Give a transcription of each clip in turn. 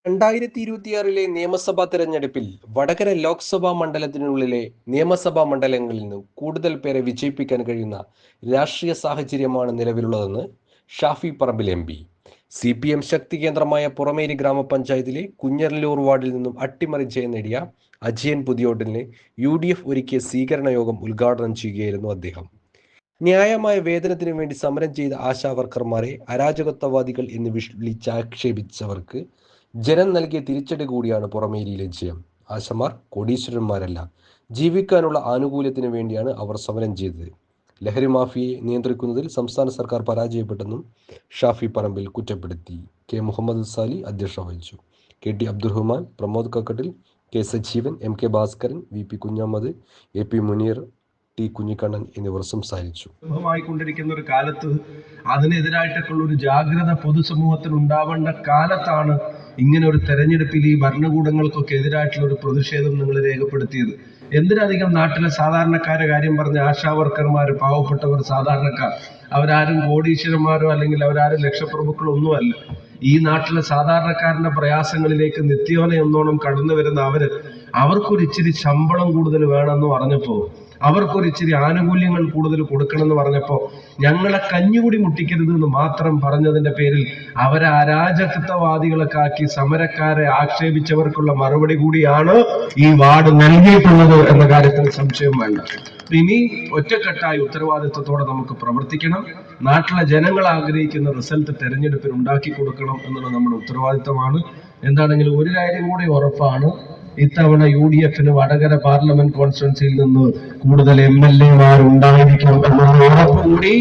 2026 നിയമസഭാ തെരഞ്ഞെടുപ്പിൽ വടകര ലോക്സഭാ മണ്ഡലത്തിനുള്ളിലെ നിയമസഭാ മണ്ഡലങ്ങളിൽ നിന്ന് കൂടുതൽ പേരെ വിജയിപ്പിക്കാൻ കഴിയുന്ന രാഷ്ട്രീയ സാഹചര്യമാണ് നിലവിലുള്ളതെന്ന് ഷാഫി പറമ്പിൽ എം.പി. CPM ശക്തി കേന്ദ്രമായ പുറമേരി ഗ്രാമപഞ്ചായത്തിലെ കുഞ്ഞരല്ലൂർ വാർഡിൽ നിന്നും അട്ടിമറി ജയം നേടിയ അജയൻ പുതിയോട്ടിന് UDF ഒരുക്കിയ സ്വീകരണ യോഗം ഉദ്ഘാടനം ചെയ്യുകയായിരുന്നു അദ്ദേഹം. ന്യായമായ വേതനത്തിനു വേണ്ടി സമരം ചെയ്ത ആശാവർക്കർമാരെ അരാജകത്വവാദികൾ എന്ന് വിളിച്ചാക്ഷേപിച്ചവർക്ക് ജനം നൽകിയ തിരിച്ചടി കൂടിയാണ് പുറമേരിയിലെ ജയം. ആശമാർ കോടീശ്വരന്മാരല്ല, ജീവിക്കാനുള്ള ആനുകൂല്യത്തിന് വേണ്ടിയാണ് അവർ സമരം ചെയ്തത്. ലഹരി മാഫിയയെ നിയന്ത്രിക്കുന്നതിൽ സംസ്ഥാന സർക്കാർ പരാജയപ്പെട്ടെന്നും ഷാഫി പറമ്പിൽ കുറ്റപ്പെടുത്തി. കെ മുഹമ്മദ് സാലി അധ്യക്ഷത വഹിച്ചു. KT Abdurahman, Pramod Kakkattil, K Sajeevan, MK Bhaskaran, VP Kunhammad, AP Muneer, T Kunhikannan എന്നിവർ സംസാരിച്ചു. കൊണ്ടിരിക്കുന്ന ഒരു കാലത്ത് അതിനെതിരായിട്ടൊക്കെയുള്ള ഒരു ജാഗ്രത പൊതുസമൂഹത്തിന് ഉണ്ടാവേണ്ട കാലത്താണ് ഇങ്ങനെ ഒരു തെരഞ്ഞെടുപ്പിൽ ഈ ഭരണകൂടങ്ങൾക്കൊക്കെ എതിരായിട്ടുള്ള ഒരു പ്രതിഷേധം നിങ്ങൾ രേഖപ്പെടുത്തിയത്. എന്തിനധികം നാട്ടിലെ സാധാരണക്കാരെ കാര്യം പറഞ്ഞ ആശാവർക്കർമാർ, പാവപ്പെട്ടവർ, സാധാരണക്കാർ, അവരാരും കോടീശ്വരന്മാരോ അല്ലെങ്കിൽ അവരാരും ലക്ഷപ്രഭുക്കളോ ഒന്നുമല്ല. ഈ നാട്ടിലെ സാധാരണക്കാരന്റെ പ്രയാസങ്ങളിലേക്ക് നിത്യോനെ എന്നോണം കടന്നു വരുന്ന അവർക്കൊരു ഇച്ചിരി ശമ്പളം കൂടുതൽ വേണമെന്ന് പറഞ്ഞപ്പോ, അവർക്കൊരു ഇച്ചിരി ആനുകൂല്യങ്ങൾ കൂടുതൽ കൊടുക്കണമെന്ന് പറഞ്ഞപ്പോ, ഞങ്ങളെ കഞ്ഞുകൂടി മുട്ടിക്കരുത് എന്ന് മാത്രം പറഞ്ഞതിന്റെ പേരിൽ അവരെ അരാജകത്വവാദികളൊക്കെ ആക്കി സമരക്കാരെ ആക്ഷേപിച്ചവർക്കുള്ള മറുപടി കൂടിയാണ് ഈ വാർഡ് നൽകിയിട്ടുള്ളത് എന്ന കാര്യത്തിൽ സംശയം വേണ്ട. ഇനി ഒറ്റക്കെട്ടായി ഉത്തരവാദിത്വത്തോടെ നമുക്ക് പ്രവർത്തിക്കണം. നാട്ടിലെ ജനങ്ങൾ ആഗ്രഹിക്കുന്ന റിസൾട്ട് തെരഞ്ഞെടുപ്പിൽ ഉണ്ടാക്കി കൊടുക്കണം എന്നുള്ളത് നമ്മുടെ ഉത്തരവാദിത്തമാണ്. എന്താണെങ്കിലും ഒരു കാര്യം കൂടി ഉറപ്പാണ്, ഇത്തവണ UDFന് വടകര പാർലമെന്റ് കോൺസ്റ്റിറ്റ്യുവൻസിയിൽ നിന്ന് കൂടുതൽ MLA ഉണ്ടായിരിക്കും എന്നുള്ള ഉറപ്പ് കൂടി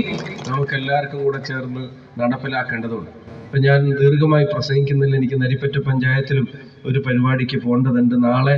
നമുക്ക് എല്ലാവർക്കും കൂടെ ചേർന്ന് നടപ്പിലാക്കേണ്ടതുണ്ട്. ഇപ്പൊ ഞാൻ ദീർഘമായി പ്രസംഗിക്കുന്നില്ല, എനിക്ക് നരിപ്പറ്റ പഞ്ചായത്തിലും ഒരു പരിപാടിക്ക് പോകേണ്ടതുണ്ട് നാളെ.